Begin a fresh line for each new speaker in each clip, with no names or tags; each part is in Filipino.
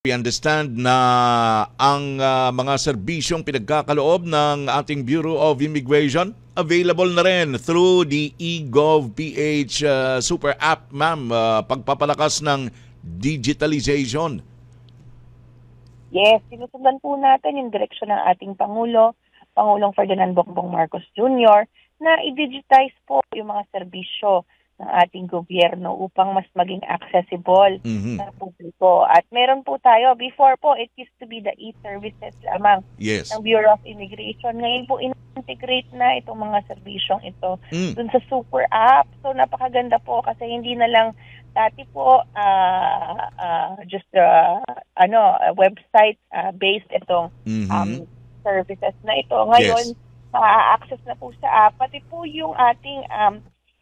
We understand na ang mga serbisyong pinagkakaloob ng ating Bureau of Immigration available na rin through the eGov.ph super app, ma'am, pagpapalakas ng digitalization.
Yes, sinusundan po natin yung direksyon ng ating Pangulong Ferdinand Bongbong Marcos Jr. na i-digitize po yung mga serbisyo ng ating gobyerno upang mas maging accessible sa publiko. At meron po tayo, before po, it used to be the e-services lamang ng Bureau of Immigration. Ngayon po, integrate na itong mga serbisyong ito dun sa super app. So, napakaganda po kasi hindi na lang dati po just website based itong services na ito. Ngayon, ma-access na po sa app. Pati po yung ating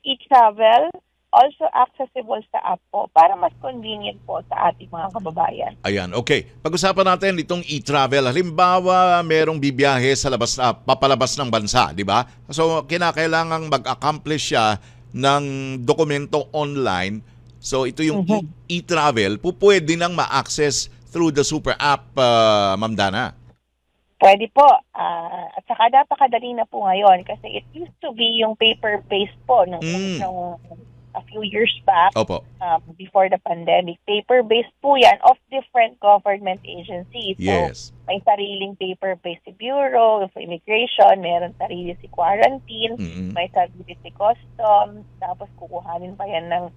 e-travel, also accessible sa app po para mas convenient po sa ating mga kababayan.
Ayan, okay. Pag-usapan natin itong e-travel. Halimbawa, merong bibiyahe sa papalabas ng bansa, di ba? So, kinakailangang mag-accomplish siya ng dokumento online. So, ito yung e-travel, pwede nang ma-access through the super app, Ma'am Dana.
Pwede po. At saka napakadali na po ngayon kasi it used to be yung paper-based po nung a few years back.
Opo.
Before the pandemic. Paper-based po yan of different government agencies.
Yes.
So, may sariling paper-based si Bureau of Immigration, meron sarili si Quarantine, may sarili si Customs, tapos kukuhanin pa yan ng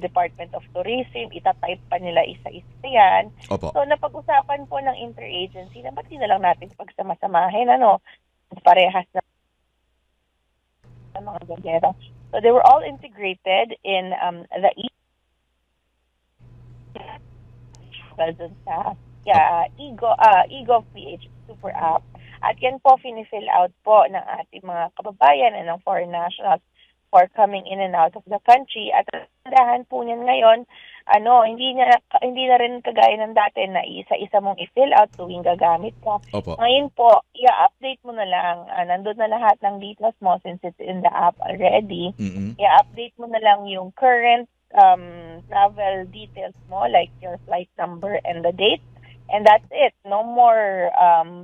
Department of Tourism, itatype pa nila isa-isa yan.
Opo.
So, napag-usapan po ng interagency na ba't di na lang natin pagsamasamahin, parehas na mga ganyera. So, they were all integrated in the eGov.ph super app. At yan po, finifill out po ng ating mga kababayan and ng foreign nationals for coming in and out of the country. At tandahan po niyan ngayon, hindi na rin kagaya ng dati na isa-isa mong i-fill out tuwing gagamit ka.
Opo.
Ngayon po, i-update mo na lang. Nandun na lahat ng details mo since it's in the app already. I-update mo na lang yung current travel details mo, like your flight number and the date. And that's it. No more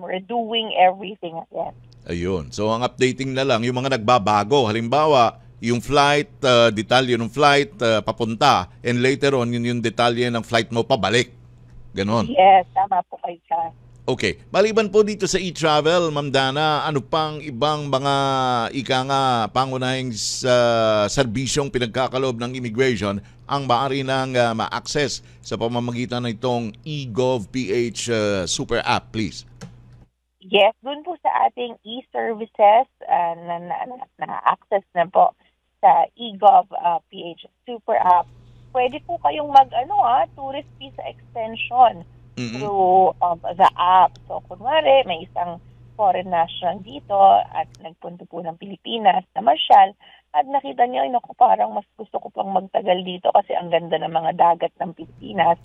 redoing everything again.
Ayun. So, ang updating na lang, yung mga nagbabago. Halimbawa, yung flight, detalye ng flight papunta, and later on, yung detalye ng flight mo pabalik. Ganon.
Yes, tama po kayo siya.
Okay. Maliban po dito sa e-travel, Ma'am Dana, ano pang ibang mga pangunahing serbisyong pinagkakaloob ng immigration ang maaari nang ma-access sa pamamagitan ng itong eGov.ph super app, please?
Yes, dun po sa ating e-services na-access na po sa eGov.ph super app. Pwede po kayong tourist visa extension through the app. So, kunwari, may isang foreign national dito at nagpunta po ng Pilipinas na masyal at nakita niyo, parang mas gusto ko pang magtagal dito kasi ang ganda ng mga dagat ng Pilipinas.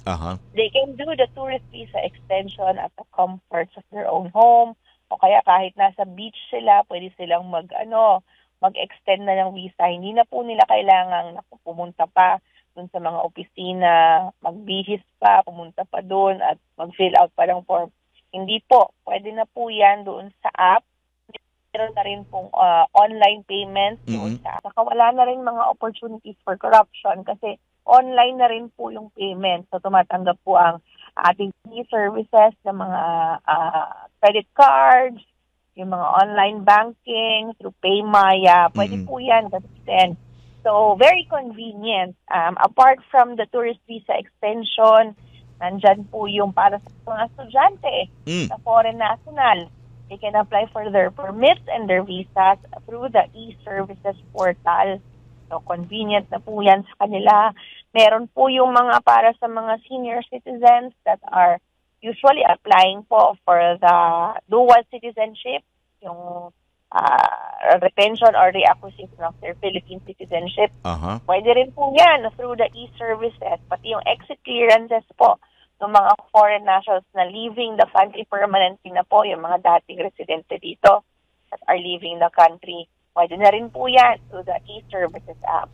They can do the tourist visa extension at the comforts of their own home o kaya kahit nasa beach sila, pwede silang mag-extend na ng visa. Hindi na po nila kailangang pumunta pa dun sa mga opisina, magbihis pa, pumunta pa dun at mag-fill out pa ng form. Hindi po. Pwede na po yan doon sa app. Meron na rin pong online payments doon sa app. Saka wala na rin mga opportunities for corruption kasi online na rin po yung payment. So tumatanggap po ang ating e-services ng mga credit cards, yung mga online banking, through Paymaya. Pwede po yan. So very convenient. Apart from the tourist visa extension, nandyan po yung para sa mga estudyante sa foreign national. They can apply for their permits and their visas through the e-services portal. So, convenient na po yan sa kanila. Meron po yung mga para sa mga senior citizens that are usually applying po for the dual citizenship, yung retention or reacquisition of their Philippine citizenship. Pwede rin po yan through the e-services, pati yung exit clearances po ng mga foreign nationals na leaving the country permanently na po, yung mga dating residente dito that are leaving the country. Pwede na rin po yan through the e-services app.